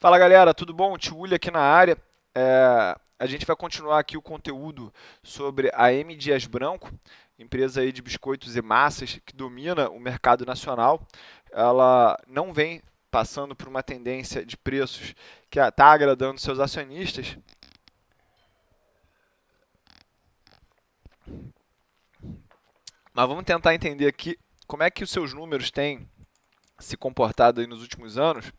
Fala galera, tudo bom? Tio Uli aqui na área. A gente vai continuar aqui o conteúdo sobre a M. Dias Branco, empresa aí de biscoitos e massas que domina o mercado nacional. Ela não vem passando por uma tendência de preços que está agradando seus acionistas, mas vamos tentar entender aqui como é que os seus números têm se comportado aí nos últimos anos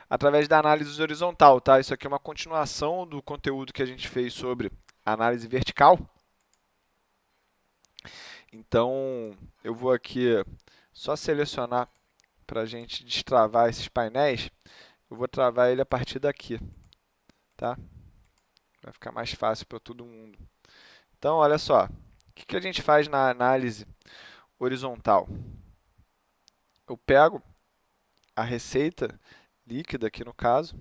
através da análise horizontal, tá? Isso aqui é uma continuação do conteúdo que a gente fez sobre análise vertical. Então, eu vou aqui só selecionar para a gente destravar esses painéis. Eu vou travar ele a partir daqui, tá? Vai ficar mais fácil para todo mundo. Então, olha só. O que a gente faz na análise horizontal? Eu pego a receita líquida aqui no caso,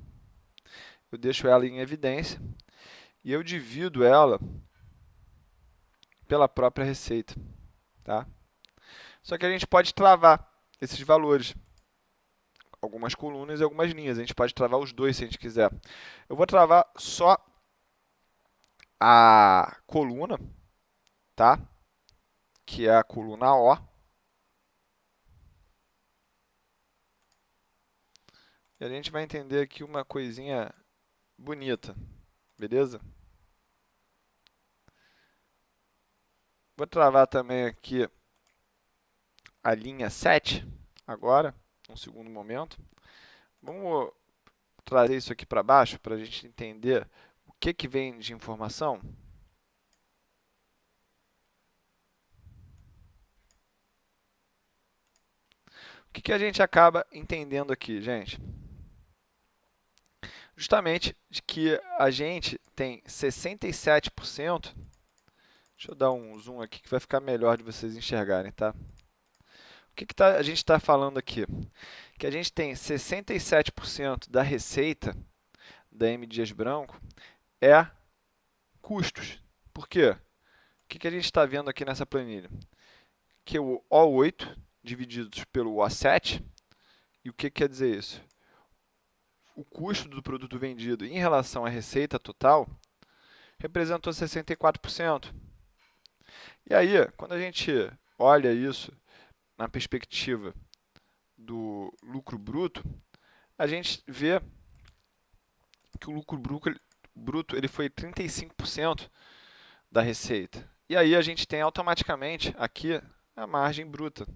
eu deixo ela em evidência e eu divido ela pela própria receita, tá? Só que a gente pode travar esses valores, algumas colunas e algumas linhas. A gente pode travar os dois se a gente quiser. Eu vou travar só a coluna, tá? Que é a coluna O. E a gente vai entender aqui uma coisinha bonita, beleza? Vou travar também aqui a linha 7, agora, num segundo momento. Vamos trazer isso aqui para baixo para a gente entender o que vem de informação. O que a gente acaba entendendo aqui, gente? Justamente de que a gente tem 67%. Deixa eu dar um zoom aqui que vai ficar melhor de vocês enxergarem, tá? O que a gente está falando aqui? Que a gente tem 67% da receita da M. Dias Branco é custos. Por quê? O que a gente está vendo aqui nessa planilha? Que o O8 divididos pelo O7, e o que quer dizer isso? O custo do produto vendido em relação à receita total representou 64%. E aí, quando a gente olha isso na perspectiva do lucro bruto, a gente vê que o lucro bruto ele foi 35% da receita. E aí a gente tem automaticamente aqui a margem bruta.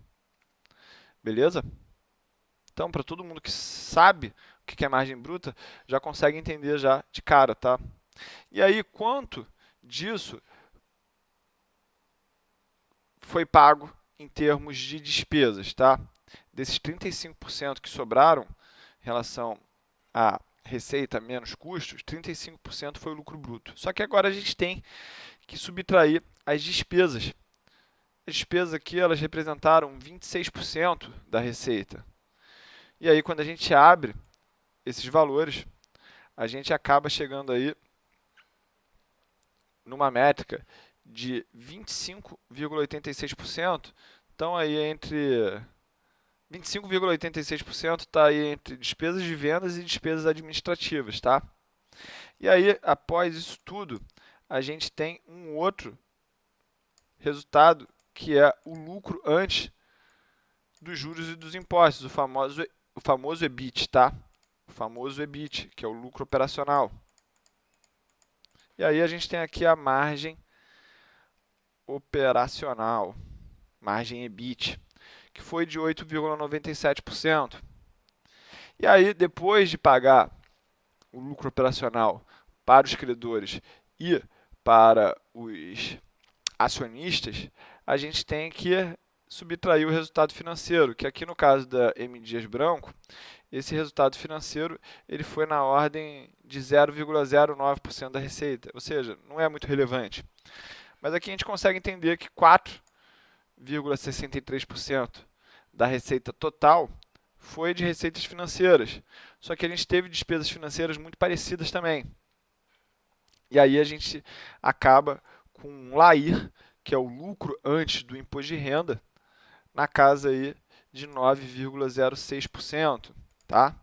Beleza? Então, para todo mundo que sabe o que é margem bruta, já consegue entender já de cara, tá? E aí, quanto disso foi pago em termos de despesas, tá? Desses 35% que sobraram em relação à receita menos custos, 35% foi o lucro bruto. Só que agora a gente tem que subtrair as despesas. As despesas aqui elas representaram 26% da receita. E aí quando a gente abre esses valores, a gente acaba chegando aí numa métrica de 25,86%. Então aí entre 25,86% está aí entre despesas de vendas e despesas administrativas, tá? E aí, após isso tudo, a gente tem um outro resultado que é o lucro antes dos juros e dos impostos, o famoso EBIT, tá? O famoso EBIT, que é o lucro operacional. E aí a gente tem aqui a margem operacional, margem EBIT, que foi de 8,97%. E aí, depois de pagar o lucro operacional para os credores e para os acionistas, a gente tem que subtrair o resultado financeiro, que aqui no caso da M. Dias Branco, esse resultado financeiro ele foi na ordem de 0,09% da receita, ou seja, não é muito relevante. Mas aqui a gente consegue entender que 4,63% da receita total foi de receitas financeiras. Só que a gente teve despesas financeiras muito parecidas também. E aí a gente acaba com um LAIR, que é o lucro antes do imposto de renda, na casa aí de 9,06%, tá?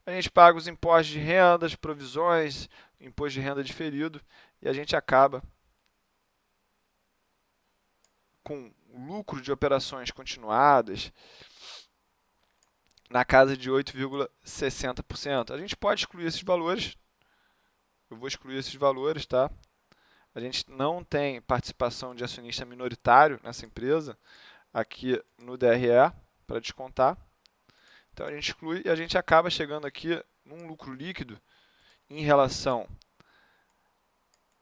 A gente paga os impostos de renda, as provisões, imposto de renda diferido, e a gente acaba com lucro de operações continuadas na casa de 8,60%. A gente pode excluir esses valores, eu vou excluir esses valores, tá? A gente não tem participação de acionista minoritário nessa empresa aqui no DRE para descontar. Então a gente exclui e a gente acaba chegando aqui num lucro líquido em relação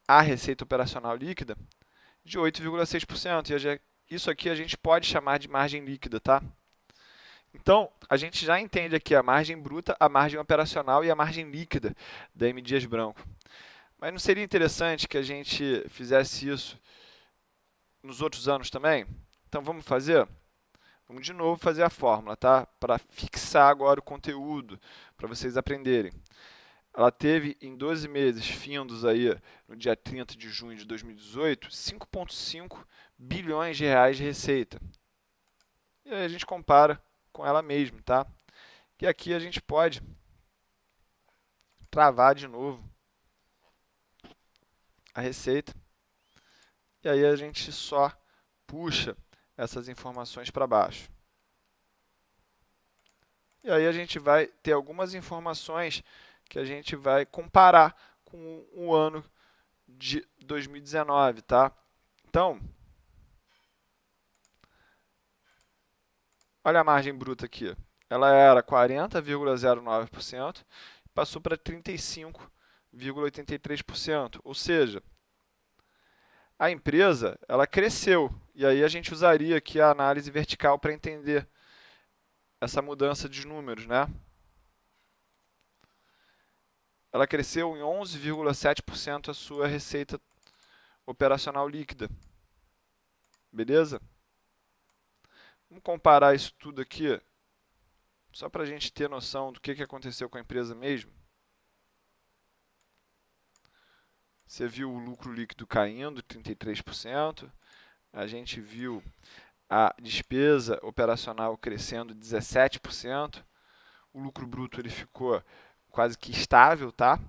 à receita operacional líquida de 8,6%. E isso aqui a gente pode chamar de margem líquida, tá? Então, a gente já entende aqui a margem bruta, a margem operacional e a margem líquida da M. Dias Branco. Mas não seria interessante que a gente fizesse isso nos outros anos também? Então, vamos fazer? Vamos de novo fazer a fórmula, tá? Para fixar agora o conteúdo, para vocês aprenderem. Ela teve em 12 meses findos aí, no dia 30 de junho de 2018, 5,5 bilhões de reais de receita. E aí a gente compara com ela mesma, tá? E aqui a gente pode travar de novo a receita. E aí a gente só puxa essas informações para baixo. E aí a gente vai ter algumas informações que a gente vai comparar com o ano de 2019, tá? Então, olha a margem bruta aqui. Ela era 40,09%, passou para 35,83%. Ou seja, a empresa ela cresceu. E aí a gente usaria aqui a análise vertical para entender essa mudança de números, né? Ela cresceu em 11,7% a sua receita operacional líquida. Beleza? Vamos comparar isso tudo aqui, só para a gente ter noção do que aconteceu com a empresa mesmo. Você viu o lucro líquido caindo 33%, a gente viu a despesa operacional crescendo 17%, o lucro bruto ele ficou quase que estável, tá?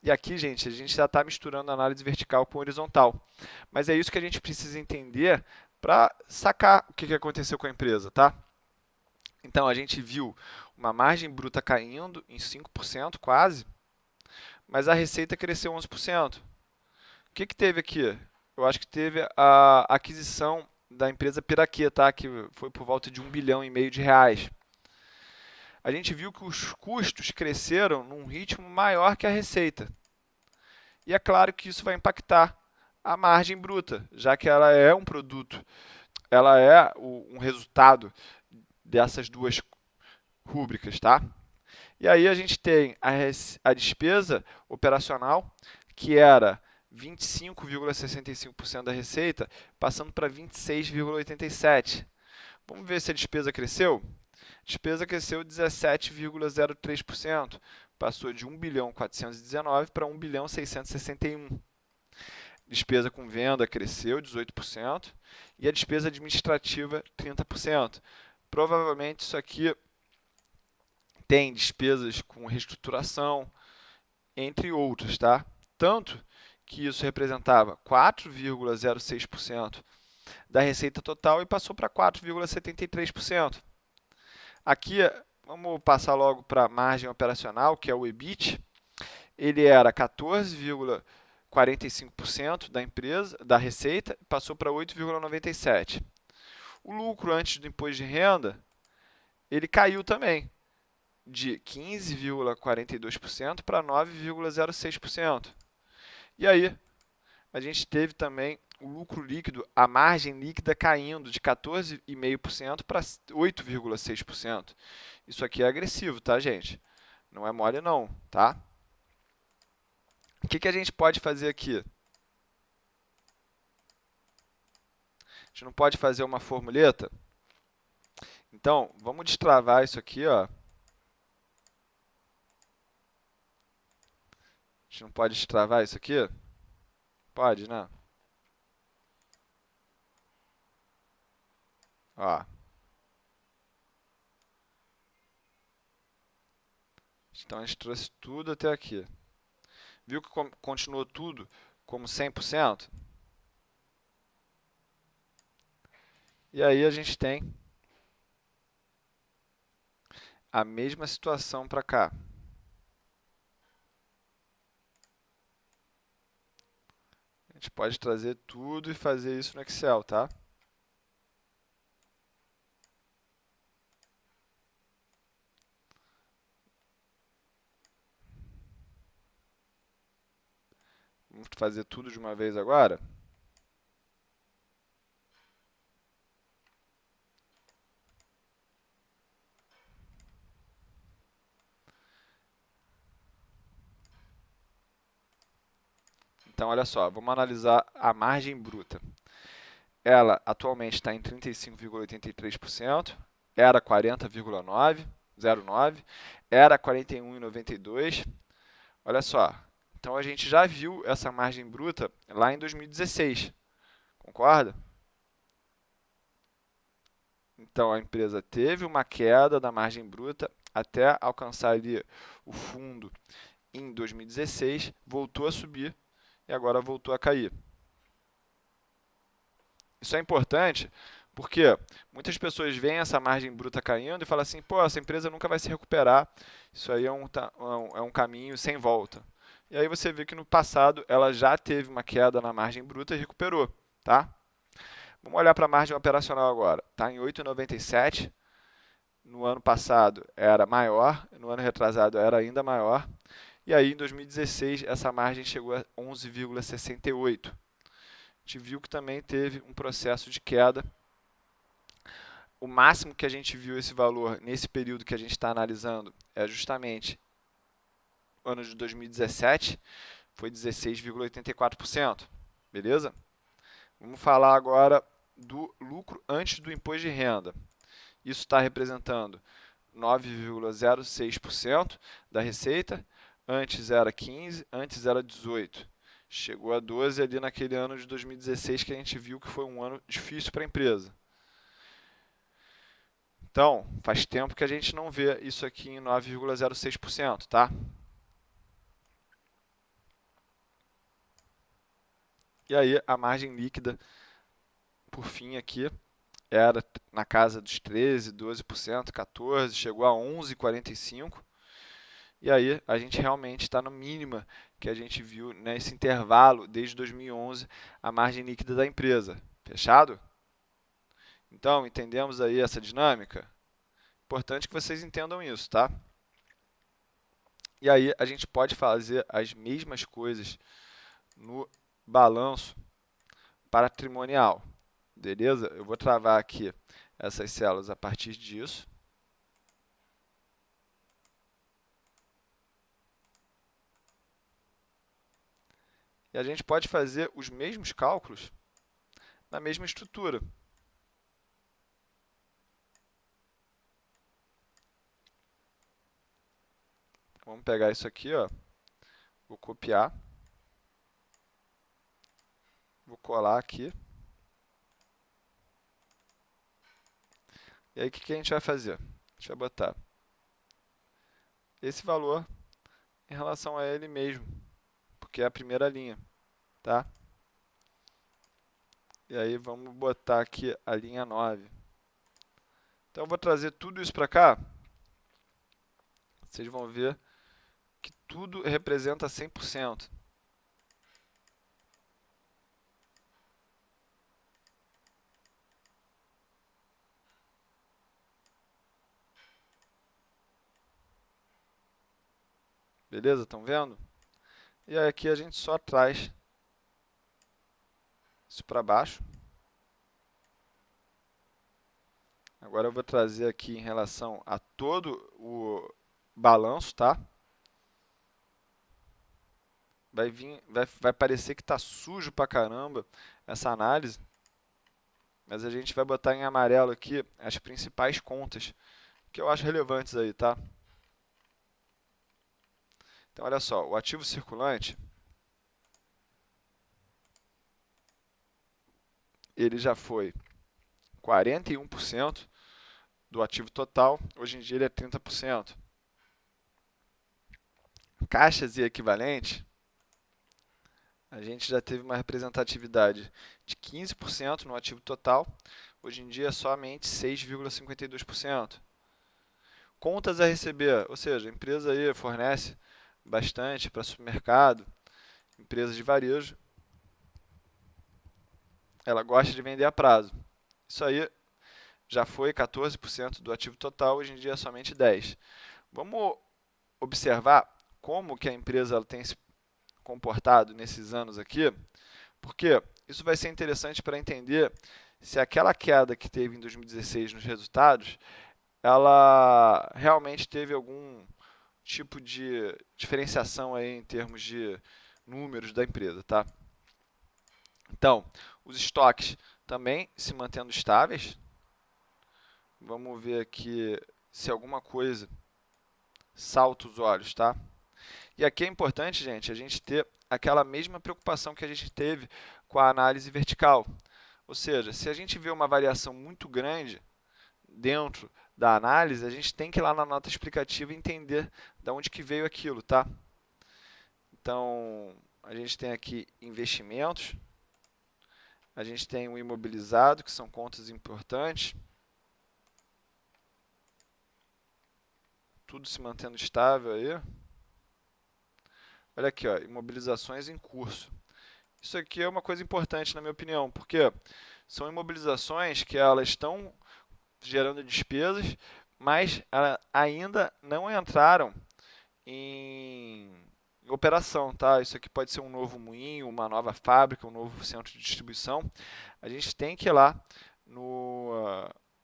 E aqui, gente, a gente já está misturando análise vertical com horizontal. Mas é isso que a gente precisa entender para sacar o que aconteceu com a empresa, tá? Então, a gente viu uma margem bruta caindo em 5% quase, mas a receita cresceu 11%. O que teve aqui? Eu acho que teve a aquisição da empresa Piraquê, tá? Que foi por volta de 1,5 bilhão de reais. A gente viu que os custos cresceram num ritmo maior que a receita. E é claro que isso vai impactar a margem bruta, já que ela é um produto, ela é um resultado dessas duas rúbricas, tá? E aí a gente tem a despesa operacional, que era 25,65% da receita, passando para 26,87%. Vamos ver se a despesa cresceu? A despesa cresceu 17,03%, passou de 1.419 para 1.661. Despesa com venda cresceu 18% e a despesa administrativa 30%. Provavelmente isso aqui tem despesas com reestruturação, entre outras, tá? Tanto que isso representava 4,06% da receita total e passou para 4,73%. Aqui, vamos passar logo para a margem operacional, que é o EBIT. Ele era 14,45% da empresa, da receita, passou para 8,97%. O lucro antes do imposto de renda, ele caiu também, de 15,42% para 9,06%. E aí, a gente teve também o lucro líquido, a margem líquida caindo de 14,5% para 8,6%. Isso aqui é agressivo, tá, gente? Não é mole não, tá? O que a gente pode fazer aqui? A gente não pode fazer uma formuleta? Então, vamos destravar isso aqui, ó. A gente não pode destravar isso aqui? Pode, né? Ó. A Então a gente trouxe tudo até aqui. Viu que continuou tudo como 100%? E aí a gente tem a mesma situação para cá. A gente pode trazer tudo e fazer isso no Excel, tá? Vamos fazer tudo de uma vez agora? Então, olha só, vamos analisar a margem bruta. Ela atualmente está em 35,83%, era 40,09, era 41,92. Olha só, então a gente já viu essa margem bruta lá em 2016, concorda? Então a empresa teve uma queda da margem bruta até alcançar ali o fundo em 2016, voltou a subir e agora voltou a cair. Isso é importante porque muitas pessoas veem essa margem bruta caindo e falam assim, pô, essa empresa nunca vai se recuperar, isso aí é um caminho sem volta. E aí você vê que no passado ela já teve uma queda na margem bruta e recuperou, tá? Vamos olhar para a margem operacional agora. Está em 8,97. No ano passado era maior, no ano retrasado era ainda maior. E aí em 2016 essa margem chegou a 11,68. A gente viu que também teve um processo de queda. O máximo que a gente viu esse valor nesse período que a gente está analisando é justamente o ano de 2017, foi 16,84%. Beleza? Vamos falar agora do lucro antes do imposto de renda. Isso está representando 9,06% da receita. Antes era 15%, antes era 18%. Chegou a 12% ali naquele ano de 2016 que a gente viu que foi um ano difícil para a empresa. Então, faz tempo que a gente não vê isso aqui em 9,06%, tá? E aí, a margem líquida, por fim, aqui, era na casa dos 13%, 12%, 14%, chegou a 11,45%. E aí, a gente realmente está no mínimo que a gente viu nesse intervalo, desde 2011, a margem líquida da empresa. Fechado? Então, entendemos aí essa dinâmica? Importante que vocês entendam isso, tá? E aí, a gente pode fazer as mesmas coisas no balanço patrimonial. Beleza? Eu vou travar aqui essas células a partir disso. E a gente pode fazer os mesmos cálculos na mesma estrutura. Vamos pegar isso aqui, ó. Vou copiar. Vou colar aqui. E aí, o que a gente vai fazer? A gente vai botar esse valor em relação a ele mesmo, porque é a primeira linha, tá? E aí, vamos botar aqui a linha 9. Então, eu vou trazer tudo isso para cá. Vocês vão ver que tudo representa 100%. Beleza? Estão vendo? E aí aqui a gente só traz isso para baixo. Agora eu vou trazer aqui em relação a todo o balanço, tá? Vai parecer que está sujo pra caramba essa análise, mas a gente vai botar em amarelo aqui as principais contas que eu acho relevantes aí, tá? Então, olha só, o ativo circulante, ele já foi 41% do ativo total, hoje em dia ele é 30%. caixas e equivalentes, a gente já teve uma representatividade de 15% no ativo total, hoje em dia é somente 6,52%. Contas a receber, ou seja, a empresa aí fornece bastante para supermercado, empresas de varejo, ela gosta de vender a prazo. Isso aí já foi 14% do ativo total, hoje em dia é somente 10%. Vamos observar como que a empresa ela tem se comportado nesses anos aqui, porque isso vai ser interessante para entender se aquela queda que teve em 2016 nos resultados, ela realmente teve algum tipo de diferenciação aí em termos de números da empresa, tá? Então, os estoques também se mantendo estáveis. Vamos ver aqui se alguma coisa salta os olhos, tá? E aqui é importante, gente, a gente ter aquela mesma preocupação que a gente teve com a análise vertical. Ou seja, se a gente vê uma variação muito grande dentro da análise, a gente tem que ir lá na nota explicativa e entender de onde que veio aquilo, tá? Então, a gente tem aqui investimentos, a gente tem o imobilizado, que são contas importantes, tudo se mantendo estável aí. Olha aqui, ó, imobilizações em curso. Isso aqui é uma coisa importante, na minha opinião, porque são imobilizações que elas estão gerando despesas, mas ainda não entraram em operação, tá? Isso aqui pode ser um novo moinho, uma nova fábrica, um novo centro de distribuição. A gente tem que ir lá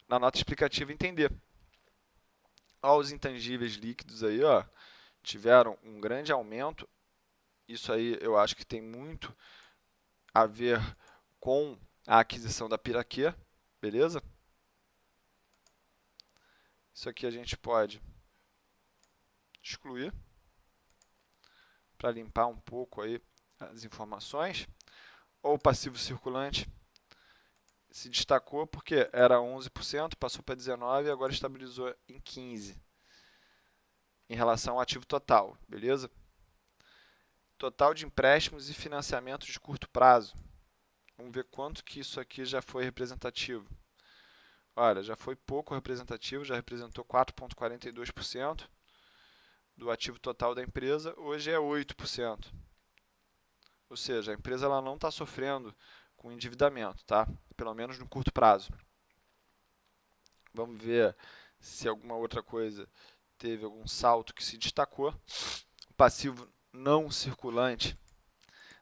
na nota explicativa entender. Ó, os intangíveis líquidos aí, ó, tiveram um grande aumento. Isso aí eu acho que tem muito a ver com a aquisição da Piraquê, beleza? Isso aqui a gente pode excluir para limpar um pouco aí as informações. Ou o passivo circulante se destacou porque era 11%, passou para 19% e agora estabilizou em 15% em relação ao ativo total, beleza? Total de empréstimos e financiamentos de curto prazo. Vamos ver quanto que isso aqui já foi representativo. Olha, já foi pouco representativo, já representou 4,42% do ativo total da empresa, hoje é 8%. Ou seja, a empresa ela não está sofrendo com endividamento, tá? Pelo menos no curto prazo. Vamos ver se alguma outra coisa teve algum salto que se destacou. O passivo não circulante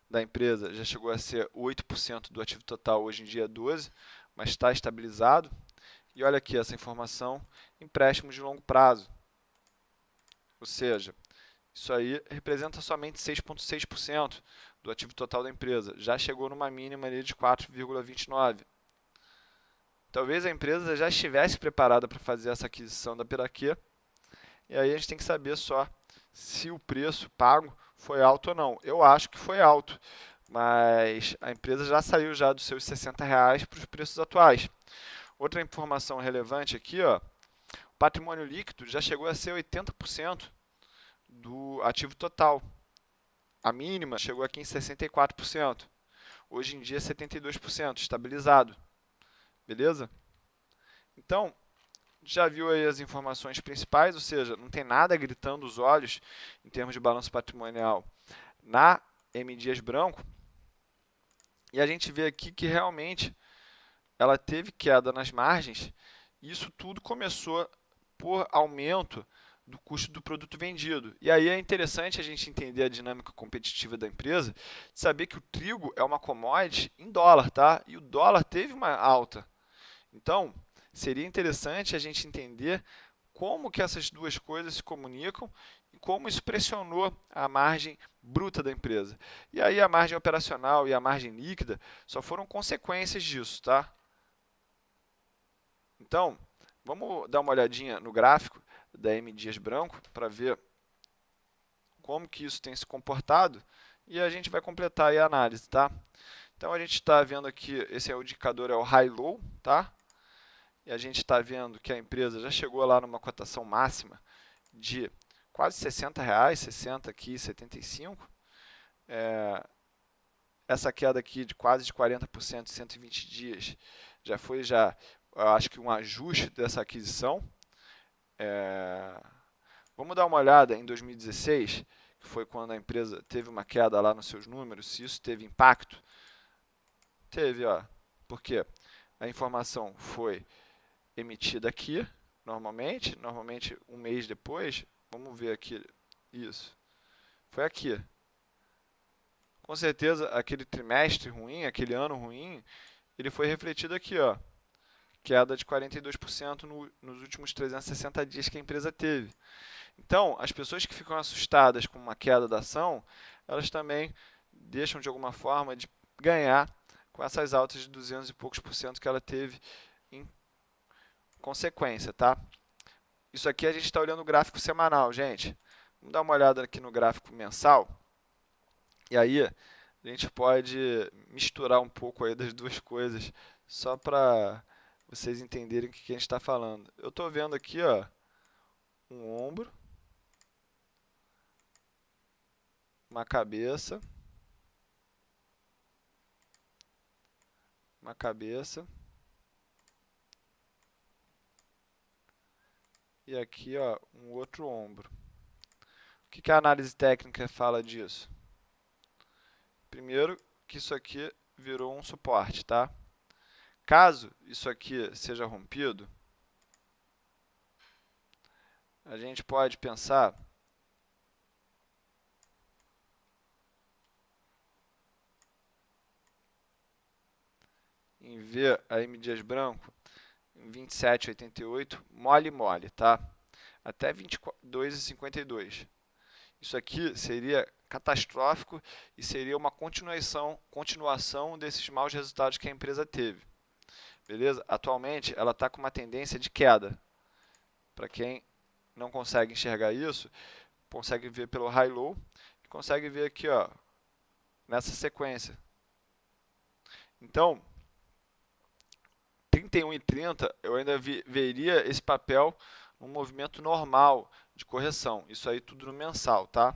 da empresa já chegou a ser 8% do ativo total, hoje em dia é 12%, mas está estabilizado. E olha aqui essa informação, empréstimos de longo prazo. Ou seja, isso aí representa somente 6,6% do ativo total da empresa. Já chegou numa mínima ali de 4,29%. Talvez a empresa já estivesse preparada para fazer essa aquisição da Piraquê. E aí a gente tem que saber só se o preço pago foi alto ou não. Eu acho que foi alto, mas a empresa já saiu já dos seus R$ 60 para os preços atuais. Outra informação relevante aqui, ó, o patrimônio líquido já chegou a ser 80% do ativo total. A mínima chegou aqui em 64%. Hoje em dia, 72%, estabilizado. Beleza? Então, já viu aí as informações principais, ou seja, não tem nada gritando os olhos em termos de balanço patrimonial na M. Dias Branco. E a gente vê aqui que realmente ela teve queda nas margens. E isso tudo começou por aumento do custo do produto vendido. E aí é interessante a gente entender a dinâmica competitiva da empresa, saber que o trigo é uma commodity em dólar, tá? E o dólar teve uma alta. Então, seria interessante a gente entender como que essas duas coisas se comunicam e como isso pressionou a margem bruta da empresa. E aí a margem operacional e a margem líquida só foram consequências disso, tá? Então, vamos dar uma olhadinha no gráfico da M. Dias Branco para ver como que isso tem se comportado e a gente vai completar aí a análise, tá? Então, a gente está vendo aqui, esse é o indicador, é o High-Low, tá? E a gente está vendo que a empresa já chegou lá numa cotação máxima de quase R$ 60, 60 aqui, 75. Essa queda aqui de quase de 40% em 120 dias já foi, eu acho que um ajuste dessa aquisição. Vamos dar uma olhada em 2016, que foi quando a empresa teve uma queda lá nos seus números, se isso teve impacto. Teve, ó, porque a informação foi emitida aqui, normalmente um mês depois, vamos ver aqui, isso, foi aqui. Com certeza, aquele trimestre ruim, aquele ano ruim, ele foi refletido aqui, ó, queda de 42% nos últimos 360 dias que a empresa teve. Então, as pessoas que ficam assustadas com uma queda da ação, elas também deixam de alguma forma de ganhar com essas altas de 200 e poucos por cento que ela teve em consequência, tá? Isso aqui a gente está olhando o gráfico semanal, gente. Vamos dar uma olhada aqui no gráfico mensal. E aí, a gente pode misturar um pouco aí das duas coisas, só para vocês entenderem o que a gente está falando. Eu estou vendo aqui, ó, um ombro, uma cabeça, e aqui, ó, um outro ombro. O que a análise técnica fala disso? Primeiro, que isso aqui virou um suporte, tá? Caso isso aqui seja rompido, a gente pode pensar em ver a M Dias Branco em 27,88, mole, tá? Até 22,52. Isso aqui seria catastrófico e seria uma continuação desses maus resultados que a empresa teve. Beleza? Atualmente, ela está com uma tendência de queda. Para quem não consegue enxergar isso, consegue ver pelo high-low e consegue ver aqui, ó, nessa sequência. Então, 31,30 eu ainda veria esse papel num movimento normal de correção. Isso aí tudo no mensal, tá?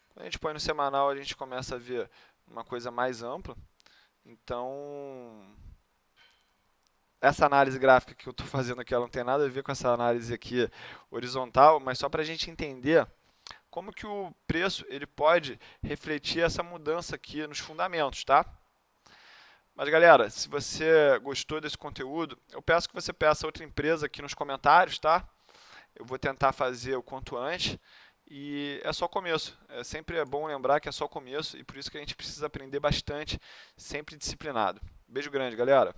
Quando a gente põe no semanal, a gente começa a ver uma coisa mais ampla. Então, essa análise gráfica que eu estou fazendo aqui, ela não tem nada a ver com essa análise aqui horizontal, mas só para a gente entender como que o preço ele pode refletir essa mudança aqui nos fundamentos, tá? Mas galera, se você gostou desse conteúdo, eu peço que você peça outra empresa aqui nos comentários, tá? Eu vou tentar fazer o quanto antes e é só começo. Sempre é bom lembrar que é só começo e por isso que a gente precisa aprender bastante, sempre disciplinado. Beijo grande, galera!